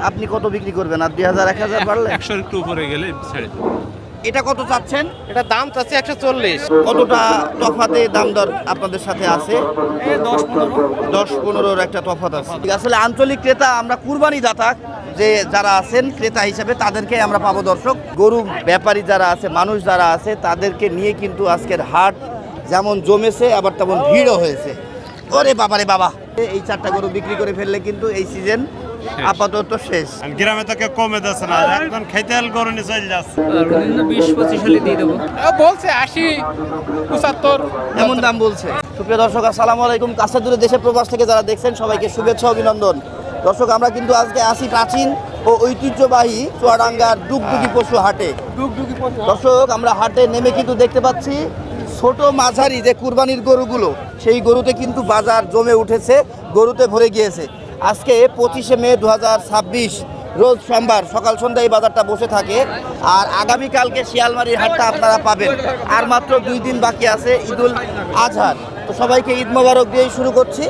আপনি কত বিক্রি করবেন? আর 2000 1000 বাড়লে 100 একটু উপরে গেলে ছেড়ে দেব। এটা কত চাচ্ছেন? এটা দাম চাচ্ছি 140। কতটা তফাতে দাম দর আপনাদের সাথে আছে? 10-15 একটা তফাত আছে। আসলে আঞ্চলিক ক্রেতা আমরা কুরবানি দাতা যে যারা আছেন ক্রেতা হিসেবে তাদেরকে আমরা পাবো দর্শক। গরু ব্যাপারী যারা আছে, মানুষ যারা আছে তাদেরকে নিয়ে কিন্তু আজকের হাট যেমন জমেছে আবার তেমন ভিড়ও হয়েছে। ওরে বাবা রে বাবা, এই 4টা গরু বিক্রি করে ফেললে কিন্তু এই সিজন আপাতত শেষ। গ্রামে তো কেউ কমে যাচ্ছে না, একদম খেতে গরু নিয়ে চলে যাচ্ছে। 20-25 হলে দিয়ে দেবো। বলছে 80-75 এমন দাম বলছে। সুপ্রিয় দর্শক, আসসালামু আলাইকুম। কাছে দূরে দেশে প্রবাস থেকে যারা দেখছেন সবাইকে শুভেচ্ছা অভিনন্দন। দর্শক, আমরা কিন্তু আজকে আসি প্রাচীন ও ঐতিহ্যবাহী চুয়াডাঙ্গার ডুগডুগি পশু হাটে। দর্শক, আমরা হাটে নেমে কিন্তু দেখতে পাচ্ছি ছোট মাঝারি যে কুরবানির গরুগুলো, সেই গরুতে কিন্তু বাজার জমে উঠেছে, গরুতে ভরে গিয়েছে। আজকে 25শে মে 2026 রোজ সোমবার সকাল সন্ধ্যা এই বাজারটা বসে থাকে। আর আগামীকালকে শিয়ালমারির হাটটা আপনারা পাবেন। আর মাত্র 2 দিন বাকি আছে ঈদুল আজহার। তো সবাইকে ঈদ মোবারক দিয়েই শুরু করছি।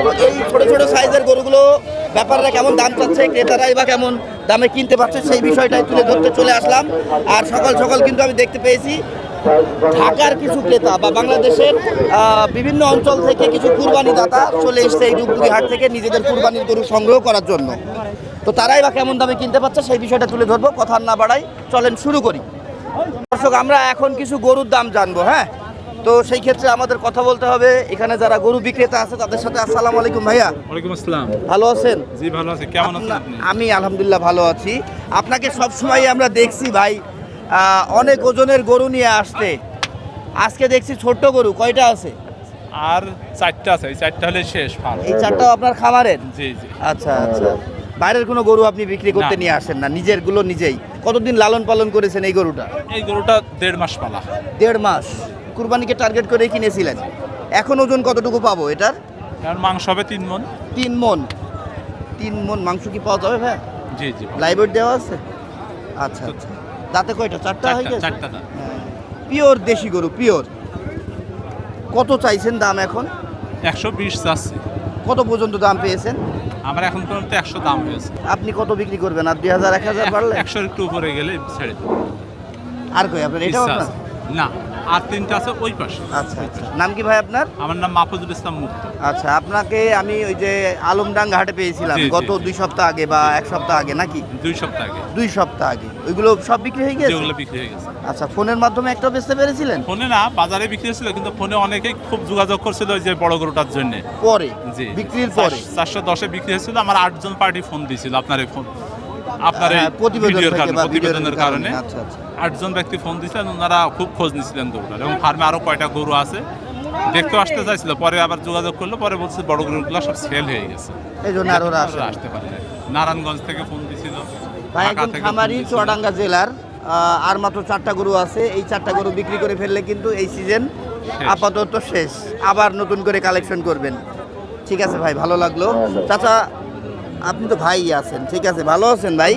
তো এই ছোট ছোট সাইজের গরুগুলো ব্যাপাররা কেমন দাম চাচ্ছে, ক্রেতারাই বা কেমন দামে কিনতে পারছে, সেই বিষয়টাই তুলে ধরতে চলে আসলাম। আর সকাল সকাল কিন্তু আমি দেখতে পেয়েছি ঢাকার কিছু ক্রেতা বা বাংলাদেশের বিভিন্ন অঞ্চল থেকে কিছু কুরবানি দাতা চলে এসছে এই ডুগডুগি হাট থেকে নিজেদের কুরবানির গরু সংগ্রহ করার জন্য। তো তারাই বা কেমন দামে কিনতে পারছে সেই বিষয়টা তুলে ধরবো। কথা না বাড়াই, চলেন শুরু করি। দর্শক, আমরা এখন কিছু গরুর দাম জানবো। হ্যাঁ, তো সেই ক্ষেত্রে আমাদের কথা বলতে হবে এখানে যারা গরু বিক্রেতা আছে তাদের সাথে। আসসালামু আলাইকুম ভাইয়া। ওয়ালাইকুম আসসালাম। ভালো আছেন? জি ভালো আছি। কেমন আছেন আপনি? আমি আলহামদুলিল্লাহ ভালো আছি। আপনাকে সবসময় আমরা দেখছি ভাই অনেক ওজনের গরু নিয়ে আসতে। আজকে দেখছি ছোট্ট গরু কয়টা আছে? আর 4টা আছে, এই 4টা হলে শেষ ফাল। এই 4টাও আপনার খামারের? জি জি। আচ্ছা আচ্ছা। বাইরের কোনো গরু আপনি বিক্রি করতে না। নিয়ে আসেন না, নিজের গুলো নিজেই? কতদিন লালন পালন করেছেন এই গরুটা? এই গরুটা 1.5 মাস পালা। 1.5 মাস। কুরবানিকে টার্গেট করে কিনেছিলেন। এখন ওজন কতটুকু পাবো এটার? আর মাংস হবে 3 মণ। 3 মণ। 3 মণ মাংস কি পাওয়া যাবে ভাই? জি জি। লাইভ ওয়েট দেওয়া আছে? আচ্ছা আচ্ছা। দাঁতে কয়টা? 4টা হয়ে গেছে? 4টা দাঁত। পিওর দেশি গরু, পিওর। কত চাইছেন দাম এখন? 120 চাচ্ছি। কত পর্যন্ত দাম পেয়েছেন? আমার এখন পর্যন্ত 100 দাম হয়েছে। আপনি কত বিক্রি করবেন? আর 2000 1000 বাড়লে 100 একটু উপরে গেলে ছেড়ে দেব। আর কই আপনার? এটাও ইচ্ছা আপনার? আছে। না, আর 3টা আছে ওই পাশে। আচ্ছা আচ্ছা। নাম কি ভাই আপনার? আমার নাম মাহফুজুল ইসলাম মুক্ত। আচ্ছা, আপনাকে আমি ওই যে আলমডাঙ্গা হাটে পেয়েছিলাম জি, জি, গত জি। 2 সপ্তাহ আগে বা 1 সপ্তাহ আগে নাকি? 2 সপ্তাহ আগে 2 সপ্তাহ আগে। ওইগুলো সব বিক্রি হয়ে গেছে? যেগুলো বিক্রি হয়ে গেছে। আচ্ছা, ফোনের মাধ্যমে একটা বেচতে পেরেছিলেন? ফোনে না, বাজারে বিক্রি হয়েছিল, কিন্তু ফোনে অনেকেই খুব যোগাযোগ করছিল ওই যে বড় গরুটার জন্য। পরে জি, বিক্রির পরে 410-এ বিক্রি হয়েছিল। আমার 8 জন পার্টি ফোন দিয়েছিল আপনার এই ফোন, আপনার এই হ্যাঁ, প্রতিবেদন ভিডিওর থেকে কারণে, বা প্রতিবেদনের কারণে আচ্ছা আচ্ছা। 8 জন ব্যক্তি ফোন দিয়েছিলেন। ওনারা খুব খোঁজ নিয়েছিলেন গরুটার, এবং ফার্মে আরো কয়টা গরু আছে দেখতে আসতে চাইছিল। পরে আবার যোগাযোগ করলো, পরে বলছে বড় গরুগুলো সব সেল হয়ে গেছে, এই জন্য আর ওরা আসে। আসতে পারে না। নারায়ণগঞ্জ থেকে ফোন দিয়েছিল, ভাই ঢাকা একজন থেকে খামারি, ফোন দিয়েছিল। চুয়াডাঙ্গা জেলার। আর মাত্র 4টা গরু আছে। এই 4টা গরু বিক্রি করে ফেললে কিন্তু এই সিজন আপাতত শেষ। আবার নতুন করে কালেকশন করবেন। ঠিক আছে ভাই, ভালো লাগলো। চাচা, আপনি তো ভাই আছেন, ঠিক আছে, ভালো আছেন ভাই?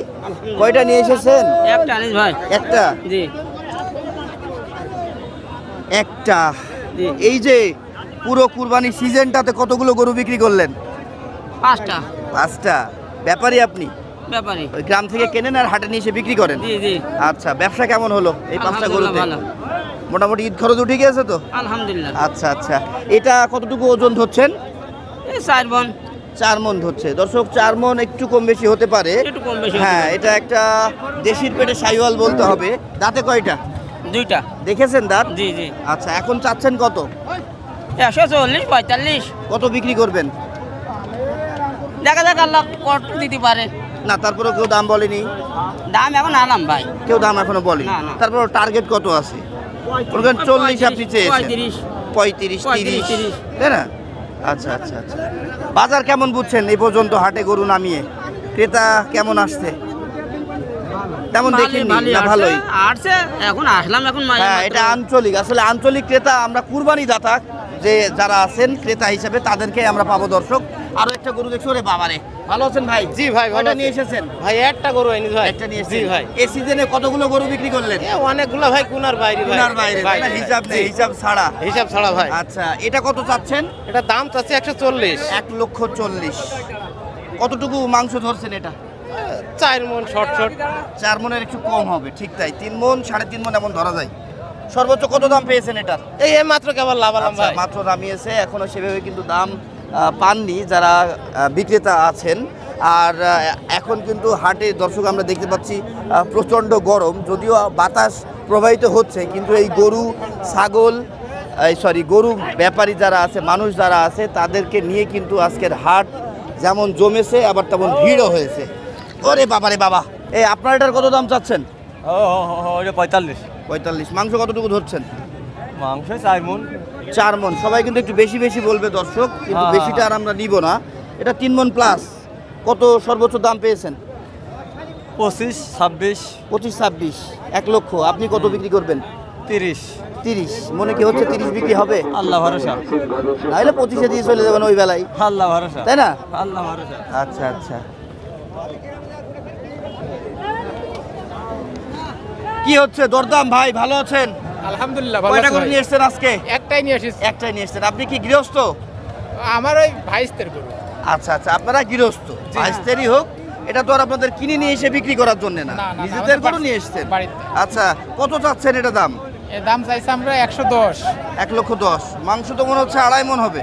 কয়টা নিয়ে এসেছেন? একটা আনিস ভাই। একটা? জি একটা। জি। এই যে পুরো কুরবানি সিজনটাতে কতগুলো গরু বিক্রি করলেন? 5টা। 5টা। ব্যাপারী আপনি? ব্যাপারী। ওই গ্রাম থেকে কেনেন আর হাটে নিয়ে এসে বিক্রি করেন? জি জি। আচ্ছা, ব্যবসা কেমন হলো এই 5টা গরুতে? ভালো। মোটামুটি ঈদ খরচ উঠে গেছে তো? আলহামদুলিল্লাহ। আচ্ছা আচ্ছা। এটা কতটুকু ওজন ধরছেন? এই 4 বোন। 4 মণ ধরছে। দর্শক, 4 মণ একটু কম বেশি হতে পারে। একটু কম বেশি হতে হ্যাঁ, পারে। এটা একটা দেশির পেটে সাইওয়াল বলতে হবে। দাঁতে কয়টা 2টা। দেখেছেন দাঁত? জি জি। আচ্ছা, এখন চাচ্ছেন কত? 140 45। কত বিক্রি করবেন? দেখা যাক আল্লাহ কত দিতে পারে। না, তারপরে কেউ দাম বলেনি? দাম এখন আলাম ভাই। কেউ দাম এখনো বলেনি? না, না। তারপর টার্গেট কত আছে? 40 আপনি চেয়েছেন? 35 35 30, 30। তাই না? আচ্ছা আচ্ছা আচ্ছা। বাজার কেমন বুঝছেন এই পর্যন্ত হাটে গরু নামিয়ে? ক্রেতা কেমন আসছে? তেমন দেখিনি না? ভালোই আসছে। এখন আসলাম এখন হ্যাঁ, এটা আঞ্চলিক। আসলে আঞ্চলিক ক্রেতা আমরা কুরবানি দাতা যে যারা আছেন ক্রেতা হিসেবে তাদেরকে আমরা পাবো দর্শক। আরো একটা গরু দেখছো রে বাবারে। ভালো আছেন ভাই? জি ভাই, ভালো কয়টা আছি। নিয়ে এসেছেন? ভাই একটা গরু আনিস ভাই। একটা নিয়ে জি এসেছেন? ভাই। এই সিজনে কতগুলো গরু বিক্রি করলেন? অনেকগুলো ভাই, কুনার বাইরে ভাই। কুনার বাইরে, ভাই, তাই না? হিসাব নেই, জি। হিসাব ছাড়া। হিসাব ছাড়া ভাই। আচ্ছা, এটা কত চাচ্ছেন? এটা দাম চাচ্ছি 140। 1,40,000। কতটুকু মাংস ধরছেন এটা? 4 মন শর্ট শর্ট 4 মনের একটু কম হবে, ঠিক তাই। 3 মন 3.5 মন এমন ধরা যায়। সর্বোচ্চ কত দাম পেয়েছেন এটার? এই মাত্র কেবল লাভালাম আচ্ছা, ভাই। মাত্র নামিয়েছে, এখনো সেভাবে কিন্তু দাম পাননি যারা বিক্রেতা আছেন। আর এখন কিন্তু হাটে দর্শক আমরা দেখতে পাচ্ছি প্রচণ্ড গরম, যদিও বাতাস প্রবাহিত হচ্ছে, কিন্তু এই গরু ছাগল গরু ব্যাপারী যারা আছে, মানুষ যারা আছে, তাদেরকে নিয়ে কিন্তু আজকের হাট যেমন জমেছে আবার তেমন ভিড়ও হয়েছে। ওরে বাবা রে বাবা, এই আপনার এটার কত দাম চাচ্ছেন? ওইটা 45 45। মাংস কতটুকু ধরছেন? মাংস 4 মন 4 মন। সবাই কিন্তু একটু বেশি বেশি বলবে দর্শক, কিন্তু হ্যাঁ। বেশিটা আর আমরা নিব না। এটা 3 মন প্লাস। কত সর্বোচ্চ দাম পেয়েছেন? 25 26 25 26, 1 লক্ষ। আপনি কত বিক্রি করবেন? 30 30। মনে কি হচ্ছে 30 বিক্রি হবে? আল্লাহ ভরসা নাহলে 25-এ দিয়ে চলে যাবেন ওই বেলায়, আল্লাহ ভরসা তাই না? আল্লাহ ভরসা। আচ্ছা আচ্ছা। কি হচ্ছে দরদাম ভাই? ভালো আছেন? আলহামদুলিল্লাহ ভালো কয়টা আছি করে ভাই। নিয়ে এসছেন আজকে? একটাই নিয়ে আসিস। একটাই নিয়ে এসছেন। আপনি কি গৃহস্থ? আমার ওই ভাইস্তের গরু। আচ্ছা আচ্ছা, আপনারা গৃহস্থ। জি। ভাইস্তেরই হোক, এটা তো আর আপনাদের কিনে নিয়ে এসে বিক্রি করার জন্য না, না, না, নিজেদের আমাদের গরু নিয়ে এসছেন। বাড়িতে। আচ্ছা, কত চাচ্ছেন এটা দাম? এর দাম চাইছি আমরা 110। 1,10,000। মাংস তো মনে হচ্ছে 2.5 মন হবে।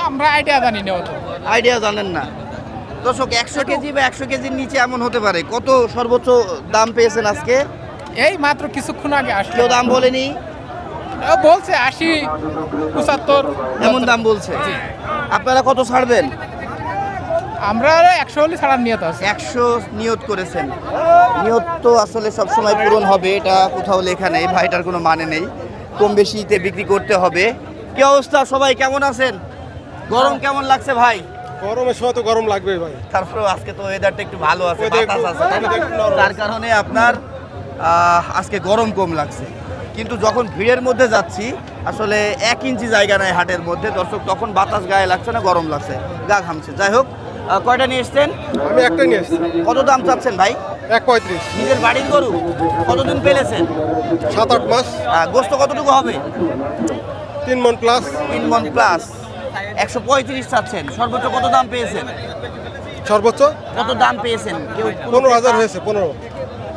আমরা আইডিয়া জানি না অত। আইডিয়া জানেন না দর্শক। 100 কেজি বা 100 কেজির নিচে এমন হতে পারে। কত সর্বোচ্চ দাম পেয়েছেন আজকে? এই মাত্র কিছুক্ষণ আগে আসলো। কেউ দাম বলেনি? ও বলছে 80 75 এমন দাম বলছে। জি। আপনারা কত ছাড়বেন? আমরা 100 হলে ছাড়ার নিয়ত আছে। 100 নিয়ত করেছেন। নিয়ত তো আসলে সবসময় পূরণ হবে, এটা কোথাও লেখা নেই ভাইটার কোনো মানে নেই। কম বেশিতে বিক্রি করতে হবে। কি অবস্থা, সবাই কেমন আছেন? গরম কেমন লাগছে ভাই? গরমের সময় তো গরম লাগবে ভাই। তারপরে আজকে তো ওয়েদারটা একটু ভালো আছে, Weather বাতাস আছে, তাই না? একটু নরম। তার কারণে আপনার আজকে গরম কম লাগছে। কিন্তু যখন ভিড়ের মধ্যে যাচ্ছি, আসলে 1 ইঞ্চি জায়গা নাই হাটের মধ্যে দর্শক, তখন বাতাস গায়ে লাগছে না, গরম লাগছে, গা ঘামছে। যাই হোক, কয়টা নিয়ে এসছেন? আমি একটাই নিয়ে এসেছি। কত দাম চাচ্ছেন ভাই? 1.35 নিজের বাড়ির গরু? কতদিন পেলেছেন? 7-8 মাস। গোস্ত কতটুকু হবে? 3 মন প্লাস। 3 মন প্লাস। 135 চাচ্ছেন। সর্বোচ্চ কত দাম পেয়েছেন? সর্বোচ্চ কত দাম পেয়েছেন? কেউ 15,000 হয়েছে। 15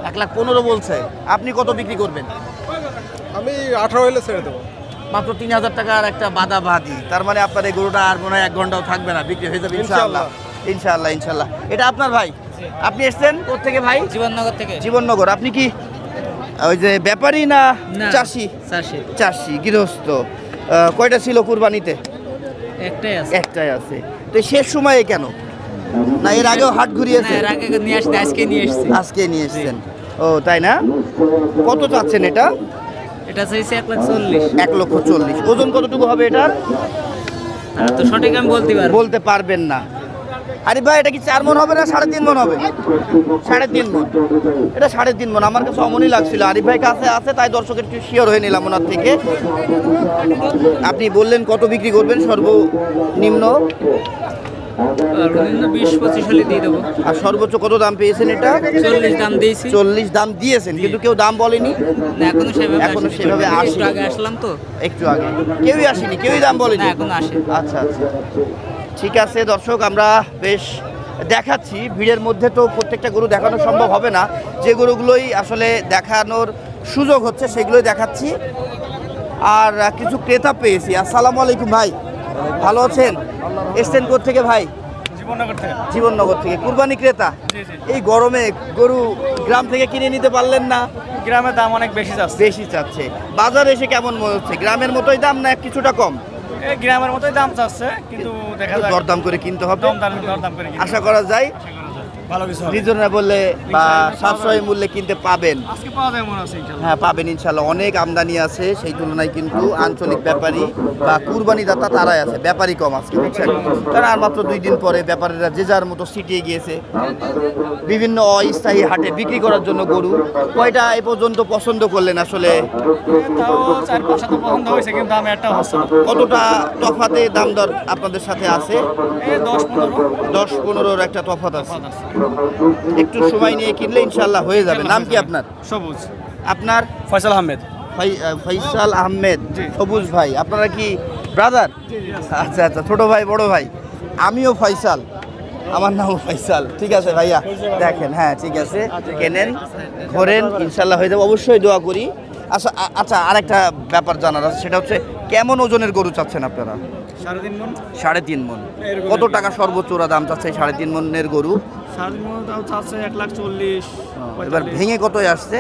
1,15,000 বলছে। আপনি কত বিক্রি করবেন? আমি 18 হলে ছেড়ে দেবো। মাত্র 3,000 টাকার একটা বাদা বাদি। তার মানে আপনার এই গরুটা আর মনে হয় 1 ঘন্টাও থাকবে না, বিক্রি হয়ে যাবে ইনশাআল্লাহ। ইনশাআল্লাহ ইনশাআল্লাহ। এটা আপনার ভাই? আপনি এসছেন কোথেকে ভাই? জীবননগর থেকে। জীবননগর। আপনি কি ওই যে ব্যাপারী না না, চাষি? চাষি। চাষি, গৃহস্থ। কয়টা ছিল কুরবানিতে? একটাই আছে। একটাই আছে। তো শেষ সময়ে কেন? না এর আগেও হাট ঘুরিয়েছে? এর আগে নিয়ে আসতে আজকে নিয়ে এসেছি। আজকে নিয়ে এসেছেন। ও তাই না? কত চাচ্ছেন এটা? এটা চাইছে 1,40,000। 1,40,000। ওজন কতটুকু হবে এটার? আর তো সঠিক আমি বলতে পারবো। বলতে পারবেন না। আরে ভাই, এটা কি 4 মন হবে না 3.5 মন হবে? 3.5 মন। এটা 3.5 মন। আমার কাছে অমনই লাগছিল। আরিফ ভাই কাছে আছে, তাই দর্শকের একটু শিওর হয়ে নিলাম ওনার থেকে। আপনি বললেন কত বিক্রি করবেন সর্বনিম্ন? সর্বনিম্ন 20-25 হলে দিয়ে দেবো। আর সর্বোচ্চ কত দাম পেয়েছেন এটা? 40 দাম দিয়েছি। 40 দাম দিয়েছেন, কিন্তু কেউ দাম বলেনি। না এখনো এখনো সেভাবে সেভাবে আসেনি। আসেনি। একটু আগে আসলাম তো। একটু আগে কেউই আসেনি, কেউই দাম বলেনি। না এখনো আসে। আচ্ছা আচ্ছা, ঠিক আছে দর্শক, আমরা বেশ দেখাচ্ছি। ভিড়ের মধ্যে তো প্রত্যেকটা গরু দেখানো সম্ভব হবে না, যে গরুগুলোই আসলে দেখানোর সুযোগ হচ্ছে সেগুলোই দেখাচ্ছি। আর কিছু ক্রেতা পেয়েছি। আসসালামু আলাইকুম ভাই, ভালো আছেন? এসছেন থেকে ভাই? জীবননগর থেকে। জীবননগর থেকে। কুরবানি ক্রেতা? এই গরমে গরু গ্রাম থেকে কিনে নিতে পারলেন না? গ্রামের দাম অনেক বেশি যাচ্ছে। বেশি চাচ্ছে। বাজারে এসে কেমন মনে হচ্ছে? গ্রামের মতোই দাম না কিছুটা কম? এই গ্রামের মতোই দাম চাচ্ছে, কিন্তু দেখা যায় দরদাম করে কিনতে হবে, দরদাম করে আশা করা যায় ভালো কিছু রিজনেবলে বা সাশ্রয়ী মূল্যে কিনতে পাবেন। আজকে পাওয়া যায় মনে আছে ইনশাআল্লাহ। হ্যাঁ পাবেন ইনশাল্লাহ। অনেক আমদানি আছে, সেই তুলনায় কিন্তু আঞ্চলিক ব্যাপারী বা কুরবানি দাতা তারাই আছে, ব্যাপারী কম আজকে, বুঝছেন? কারণ আর মাত্র 2 দিন পরে ব্যাপারীরা যে যার মতো ছিটিয়ে গিয়েছে বিভিন্ন অস্থায়ী হাটে বিক্রি করার জন্য গরু। কয়টা এ পর্যন্ত পছন্দ করলেন আসলে? তাও 4-5 তো পছন্দ হয়েছে, কিন্তু দাম একটা হচ্ছে না। কতটা তফাতে দাম দর আপনাদের সাথে আছে? এই 10-15 10-15 একটা তফাত আছে। একটু সময় নিয়ে কিনলে ইনশাল্লাহ হয়ে যাবে। নাম কি আপনার? সবুজ। আপনার? ফয়সাল আহমেদ। ফয়সাল আহমেদ। সবুজ ভাই, আপনারা কি ব্রাদার? আচ্ছা আচ্ছা, ছোট ভাই বড় ভাই। আমিও ফয়সাল। আমার নাম ফাইসাল। ঠিক আছে ভাইয়া, দেখেন, হ্যাঁ ঠিক আছে, কেনেন, ঘোরেন, ইনশাল্লাহ হয়ে যাবে, অবশ্যই দোয়া করি। আচ্ছা আচ্ছা, আর একটা ব্যাপার জানার আছে, সেটা হচ্ছে কেমন ওজনের গরু চাচ্ছেন আপনারা? 3.5 মন। 3.5 মন। কত টাকা সর্বোচ্চ ওরা দাম চাচ্ছে এই 3.5 মনের গরু? 3.5 মন দাম চাচ্ছে 1,40,000। এবার ভেঙে কতই আসছে?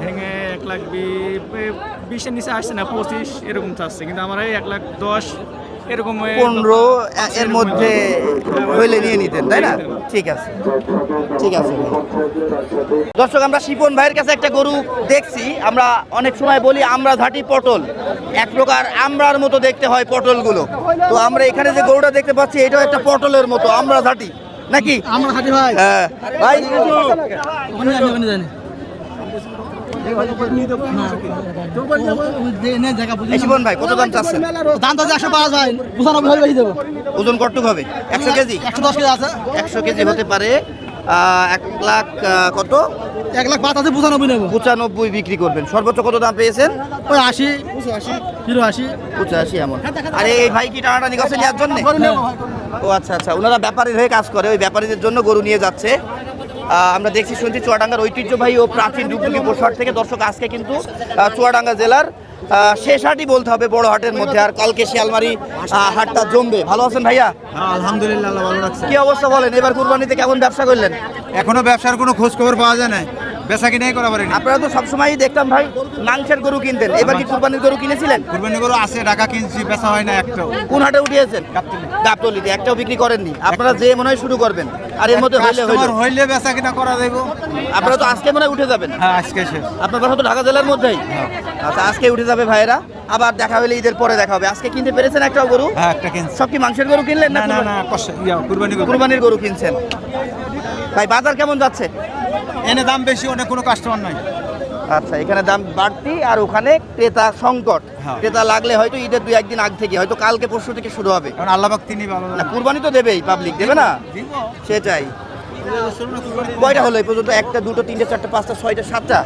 ভেঙে 1,20,000 এর নিচে আসছে না, 25 এরকম চাচ্ছে, কিন্তু আমরা এই 1,10,000 এরকম 15 এর মধ্যে হইলে নিয়ে নিতেন, তাই না? ঠিক আছে, ঠিক আছে। দর্শক, আমরা শিপন ভাইয়ের কাছে একটা গরু দেখছি, আমরা অনেক সময় বলি আমরা ঝাঁটি পটল, এক প্রকার আমরার মতো দেখতে হয় পটলগুলো। তো আমরা এখানে যে গরুটা দেখতে পাচ্ছি এটাও একটা পটলের মতো, আমরা ঝাঁটি নাকি? আমরা হাঁটি ভাই। হ্যাঁ ভাই, এই শিপন ভাই কত দাম চাচ্ছেন? দাম তো 105 ভাই, 95 হলে বেশি দেবো। ওজন কতটুক হবে? 100 কেজি? 110 কেজি আছে। 100 কেজি হতে পারে। 1 লাখ কত? 1,05 আছে, 95 নেবো। 95 বিক্রি করবেন। সর্বোচ্চ কত দাম পেয়েছেন? ওই 80, 85, 85। 85 এমন। আরে এই ভাই কি টানাটানি করছে নেওয়ার জন্য? ও আচ্ছা আচ্ছা, ওনারা ব্যাপারীর হয়ে কাজ করে, ওই ব্যাপারীদের জন্য গরু নিয়ে যাচ্ছে। আমরা দেখছি শুনছি চুয়াডাঙ্গার ঐতিহ্যবাহী ও প্রাচীন ডুগডুগি পশুহাট থেকে। দর্শক, আজকে কিন্তু চুয়াডাঙ্গা জেলার শেষ হাটই বলতে হবে বড় হাটের মধ্যে, আর কালকে শিয়ালমারি হাটটা জমবে। ভালো আছেন ভাইয়া? আলহামদুলিল্লাহ, ভালো লাগছে। কি অবস্থা বলেন, এবার কুরবানিতে কেমন ব্যবসা করলেন? এখনো ব্যবসার কোনো খোঁজ খবর পাওয়া যায় না, বেচা কিনাই করা পারিনি। আপনারা তো সবসময়ই দেখতাম ভাই মাংসের গরু কিনতেন, এবার কি কুরবানির গরু কিনেছিলেন? কুরবানি গরু আছে, টাকা কিনছি, বেচা হয় না একটাও। কোন হাটে উঠিয়েছেন? গাবতলীতে। একটাও বিক্রি করেননি? আপনারা যে মনে হয় শুরু করবেন, আর এর মধ্যে হইলে হইলো। হইলে বেচা কিনা করা যাইব। আপনারা তো আজকে মনে হয় উঠে যাবেন? হ্যাঁ, আজকে শেষ। আপনার বাসা তো ঢাকা জেলার মধ্যেই? আচ্ছা, আজকে উঠে যাবে ভাইয়েরা, আবার দেখা হলে ঈদের পরে দেখা হবে। আজকে কিনতে পেরেছেন একটাও গরু? হ্যাঁ, একটা কিনছি। সব কি মাংসের গরু কিনলেন না? কুরবানি গরু। কুরবানির গরু কিনছেন। ভাই বাজার কেমন যাচ্ছে? এনে দাম বেশি, অনেক কোনো কাস্টমার নাই। আচ্ছা, এখানে দাম বাড়তি আর ওখানে ক্রেতা সংকট। হ্যাঁ। ক্রেতা লাগলে হয়তো ঈদের 2-1 দিন আগ থেকে, হয়তো কালকে পরশু থেকে শুরু হবে। কারণ আল্লাহ পাক তিনি ভালো না, কুরবানি তো দেবেই, পাবলিক দেবে না? সেটাই। কয়টা হলো এই পর্যন্ত? 1টা 2টো 3টে 4টে 5টা 6টা 7টা?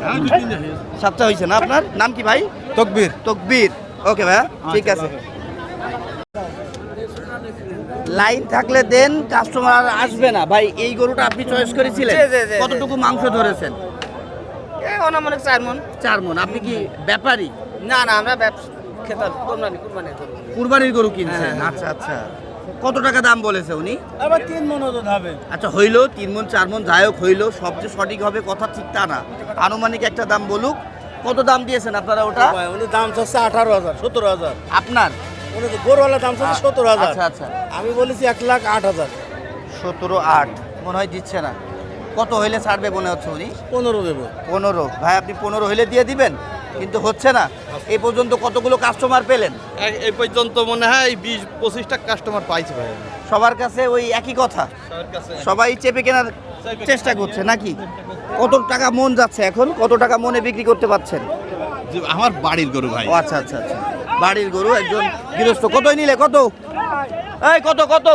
7টা হয়েছে না? আপনার নাম কি ভাই? তকবীর। তকবীর। ওকে ভাইয়া, ঠিক আছে। লাইন থাকলে দেন, কাস্টমার আর আসবে না। ভাই এই গরুটা আপনি চয়েস করেছিলেন? জি। কতটুকু মাংস ধরেছেন? অনামানিক 4 মন। 4 মণ। আপনি কি ব্যাপারী? না না, আমরা ব্যবসা খেতে কুরবানি করি। কুরবানির গরু কিনছেন? আচ্ছা আচ্ছা। কত টাকা দাম বলেছে উনি? আবার 3 মন ওজন হবে। আচ্ছা, হইলো 3 মণ 4 মণ, যাই হোক হইলো, সবচেয়ে সঠিক হবে কথা ঠিক তা না, আনুমানিক একটা দাম বলুক। কত দাম দিয়েছেন আপনারা ওটা? উনি দাম চাচ্ছে 18,000, 17,000। আপনার? উনি তো গরুওয়ালা দাম চাচ্ছে 17,000। আচ্ছা আচ্ছা, আমি বলেছি 1,08,000। 17,800 মনে হয় দিচ্ছে না। কত হইলে ছাড়বে মনে হচ্ছে উনি? 15 দেবো। 15। ভাই আপনি 15 হইলে দিয়ে দিবেন, কিন্তু হচ্ছে না। এই পর্যন্ত কতগুলো কাস্টমার পেলেন? এই পর্যন্ত মনে হয় 20-25টা কাস্টমার পাইছে ভাই। সবার কাছে ওই একই কথা, সবাই চেপে কেনার চেষ্টা করছে নাকি? কত টাকা মন যাচ্ছে এখন? কত টাকা মনে বিক্রি করতে পারছেন? আমার বাড়ির গরু ভাই। ও আচ্ছা আচ্ছা আচ্ছা, বাড়ির গরু, একজন গৃহস্থ। কতই নিলে? কত? এই কত কত?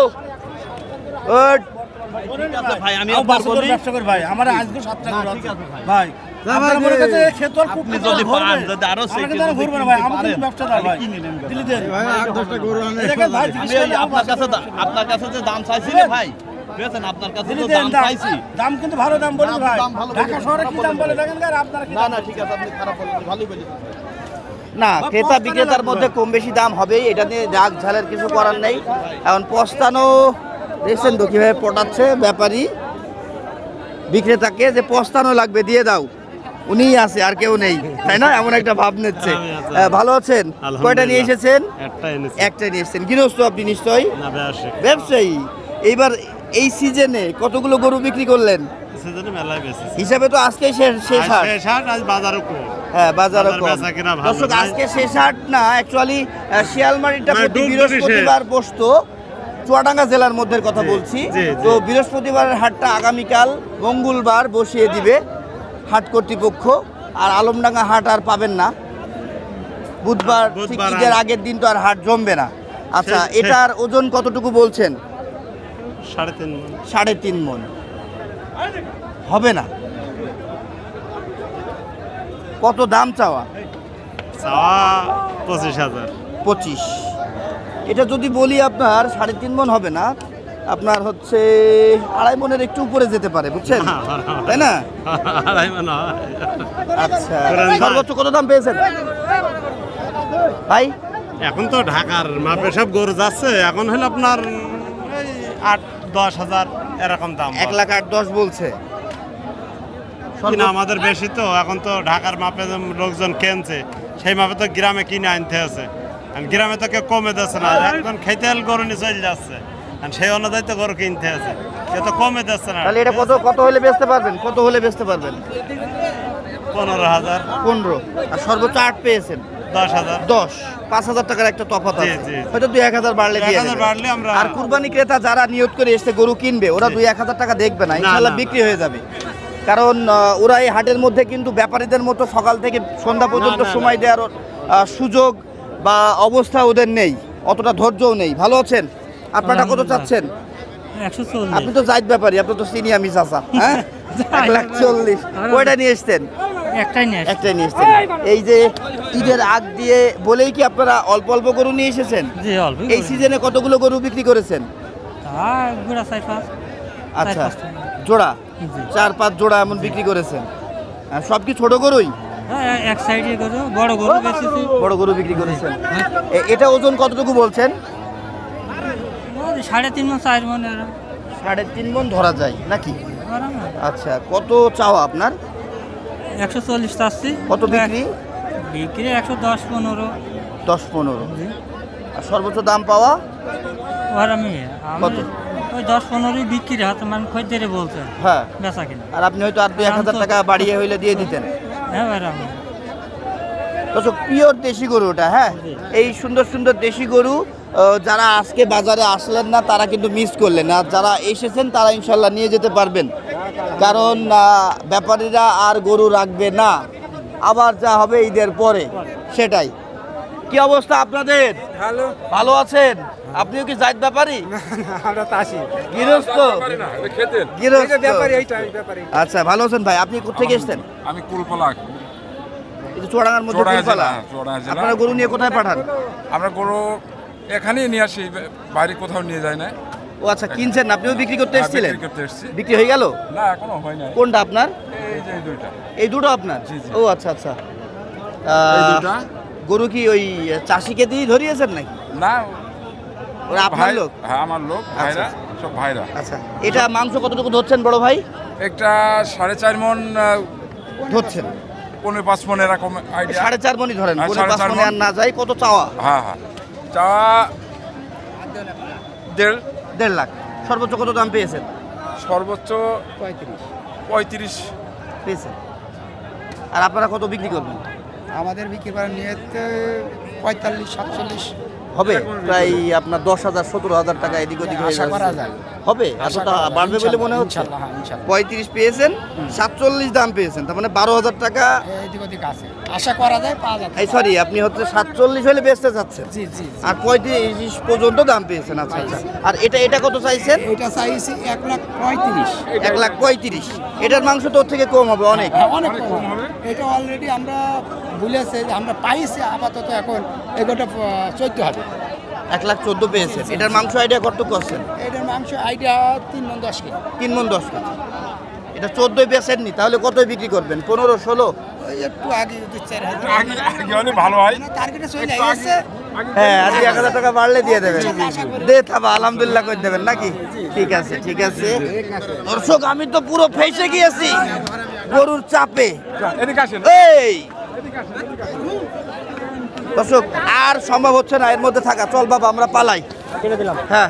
ভাই আমি ব্যবসা করি ভাই, আমার আজকে 7 টাকা ভাই। আপনার মনে কাছে ক্ষেত আর খুব আপনি যদি পান, যদি আরো আমাকে তো আর ঘুরবে না ভাই, আমি কিন্তু ব্যবসাদার ভাই। দিলি দেন ভাই, 8-10টা গরু আনে। দেখেন ভাই, আপনার কাছে যে দাম চাইছি রে ভাই, বুঝছেন? আপনার কাছে দিলি তো দেন দাম দাম। চাইছি। দাম কিন্তু ভালো দাম বলি ভাই। দাম ভালো ঢাকা শহরে কি দাম বলে দেখেন আর আপনার কি দাম? ঠিক আছে, আপনি খারাপ বলেন, ভালোই বলেন। না, ক্রেতা বিক্রেতার মধ্যে কম বেশি দাম হবেই, এটা নিয়ে রাগ ঝালের কিছু করার নেই। এখন পস্তানো দেখছেন তো কীভাবে পটাচ্ছে ব্যাপারী বিক্রেতাকে, যে পস্তানো লাগবে দিয়ে দাও, উনিই আছে আর কেউ নেই, তাই না? এমন একটা ভাব নিচ্ছে। ভালো আছেন? কয়টা নিয়ে এসেছেন? একটা নিয়ে এসেছেন। গৃহস্থ আপনি নিশ্চয়ই? ব্যবসায়ী। এইবার এই সিজনে কতগুলো গরু বিক্রি করলেন? হিসাবে তো আজকে শেষ হাট। হ্যাঁ, বাজারও কম। দর্শক, আজকে শেষ হাট না, অ্যাকচুয়ালি শিয়ালমারিটা প্রতি বৃহস্পতিবার বসতো। চুয়াডাঙ্গা জেলার মধ্যে কথা বলছি। তো বৃহস্পতিবারের হাটটা আগামীকাল মঙ্গলবার বসিয়ে দিবে হাট কর্তৃপক্ষ। আর আলমডাঙ্গা হাট আর পাবেন না, বুধবার ঠিক ঈদের আগের দিন তো আর হাট জমবে না। আচ্ছা, এটার ওজন কতটুকু বলছেন? 3.5 মণ। হবে না? কত দাম চাওয়া? 25,000। 25। এটা যদি বলি আপনার 3.5 মণ হবে না, আপনার হচ্ছে 2.5 মনের একটু উপরে যেতে পারে, বুঝছেন, তাই না? আচ্ছা, সর্বোচ্চ কত দাম পেয়েছেন ভাই? এখন তো ঢাকার মাপে সব গরু যাচ্ছে, এখন হলো আপনার 8-10 হাজার এরকম দাম। 1,08,10 বলছে। কিনা আমাদের বেশি তো, এখন তো ঢাকার মাপে যে লোকজন কিনছে সেই মাপে তো গ্রামে কিনে আনতে আছে, গ্রামে তো কেউ কমে দিচ্ছে না, একজন খেতে গরু নিয়ে চলে যাচ্ছে, সেই অনুযায়ী তো গরু কিনতে আছে, সে তো কমে দিচ্ছে না। তাহলে এটা কত হলে বেচতে পারবেন? কত হলে বেচতে পারবেন? 15,000। 15। আর সর্বোচ্চ 8 পেয়েছেন। 10,000। 10, 5,000 টাকার একটা তফাৎ আছে। জি। হয়তো 2-1,000 বাড়লে দিয়ে 1,000 দেবে। বাড়লে আমরা। আর কুরবানি ক্রেতা যারা নিয়ত করে এসে গরু কিনবে, ওরা 2-1,000 টাকা দেখবে না, ইনশাআল্লাহ না। বিক্রি হয়ে যাবে। কারণ ওরা এই হাটের মধ্যে কিন্তু ব্যাপারীদের মতো সকাল থেকে সন্ধ্যা পর্যন্ত সময় দেওয়ার সুযোগ বা অবস্থা ওদের নেই, অতটা ধৈর্যও নেই। ভালো আছেন? আপনারটা কত চাচ্ছেন? 140। আপনি তো জাইদ ব্যাপারী, আপনি তো সিনিয়র মিস আসা, হ্যাঁ? 1,40,000। কয়টা নিয়ে এসছেন? একটাই নিয়ে একটাই নিয়ে এসছেন। এই যে ঈদের আগ দিয়ে বলেই কি আপনারা অল্প অল্প গরু নিয়ে এসেছেন? জি, অল্প। এই সিজনে কতগুলো গরু বিক্রি করেছেন? ঘোড়া 4-5। আচ্ছা, জোড়া 4-5 জোড়া এমন বিক্রি করেছেন। আর সব কি ছোট গরুই? এক সাইডে গরু, বড় গরু বেশি। বড় গরু বিক্রি করেছেন। এটা ওজন কতটুকু বলছেন? 3.5 মণ 4 মণ। 3.5 মণ ধরা যায় নাকি? আচ্ছা, কত চাওয়া আপনার? 140 চাচ্ছি। কত বিক্রি? বিক্রি 110-15। 10-15। আর সর্বোচ্চ দাম পাওয়া আর আমি কত? ওই 10-15 বিক্রি হাতে, মানে খদ্দেরে বলছে হ্যাঁ। বেচা কিনা। আর আপনি হয়তো আর 2-1,000 টাকা বাড়িয়ে হইলে দিয়ে দিতেন। হ্যাঁ আমি তো পিওর দেশি গরু ওটা, হ্যাঁ। এই সুন্দর সুন্দর দেশি গরু যারা আজকে বাজারে আসলেন না তারা কিন্তু মিস করলেন, আর যারা এসেছেন তারা ইনশাল্লাহ নিয়ে যেতে পারবেন, কারণ ব্যাপারীরা আর গরু রাখবে না, আবার যা হবে ঈদের পরে সেটাই। কি অবস্থা আপনাদের? ভালো আছেন? আপনিও কি জাইদ ব্যাপারী? গৃহস্থ? আচ্ছা, ভালো আছেন ভাই? আপনি কোথেকে এসেছেন? আমি কুলপালা, চুয়াডাঙ্গার মধ্যে কুলপালা। চুয়াডাঙ্গা জেলা। আপনারা গরু নিয়ে কোথায় পাঠান? আমরা গরু এখানেই নিয়ে আসি, বাইরে কোথাও নিয়ে যায় না। ও আচ্ছা, কিনছেন? আপনিও বিক্রি করতে এসেছিলেন? বিক্রি করতে এসেছি। বিক্রি হয়ে গেল? না, এখনো হয় নাই। কোনটা আপনার? এই যে এই দুইটা। এই দুটো আপনার? জি, জি। ও আচ্ছা আচ্ছা। এই দুইটা? গরু কি ওই চাষিকে দিয়ে ধরিয়েছেন নাকি? না, ওরা আপনার লোক? হ্যাঁ, আমার লোক, ভাইরা, সব ভাইরা। আচ্ছা, এটা মাংস কতটুকু ধরছেন বড় ভাই? একটা 4.5 মণ, ধরছেন 4.5 মণ এরকম আইডিয়া। 4.5 মণই ধরেন, হ্যাঁ, 4.5 4.5 মণে আর না যায়। কত চাওয়া? হ্যাঁ হ্যাঁ, চাওয়া 1.5 লাখ। সর্বোচ্চ কত দাম পেয়েছেন? সর্বোচ্চ 35 পেয়েছেন। আর আপনারা কত বিক্রি করবেন? আমাদের বিক্রি করার নিয়তে 45-47 হবে প্রায় আপনার 10,000 17,000 টাকা এদিক ওদিক হয়ে যাবে। হবে এতটা বাড়বে বলে মনে হচ্ছে? 35 পেয়েছেন, 47 দাম পেয়েছেন, তার মানে 12,000 টাকা এদিক ওদিক আছে, আশা করা যায় পাওয়া যাবে। এই সরি, আপনি হচ্ছে 47 হলে বেচতে যাচ্ছেন। জি জি। আর 35 পর্যন্ত দাম পেয়েছেন। আচ্ছা আচ্ছা। আর এটা কত চাইছেন? এটা চাইছি 1,35,000। 1,35,000। এটার মাংস তো ওর থেকে কম হবে অনেক। অনেক কম হবে। এটা অলরেডি আমরা বলেছে যে আমরা পাইছি, আপাতত এখন এগোটা 14 হবে। 1,14,000 পেয়েছেন। এটার মাংস আইডিয়া কতটুকু করছেন? এটার মাংস আইডিয়া 3 মণ 10 কেজি। 3 মণ 10 কেজি। এটা 14 বেচেননি, তাহলে কত বিক্রি করবেন? 15-16? ওই একটু আগে 2-4 হাজার আগে হলে ভালো হয়। টার্গেটে চলে আসছে। হ্যাঁ, আর 1,000 টাকা বাড়লে দিয়ে দেবেন। দে থাবা আলহামদুলিল্লাহ করে দেবেন নাকি? ঠিক আছে ঠিক আছে। দর্শক, আমি তো পুরো ফেসে গিয়েছি গরুর চাপে। এই দর্শক, আর সম্ভব হচ্ছে না এর মধ্যে থাকা। চল বাবা, আমরা পালাই। হ্যাঁ।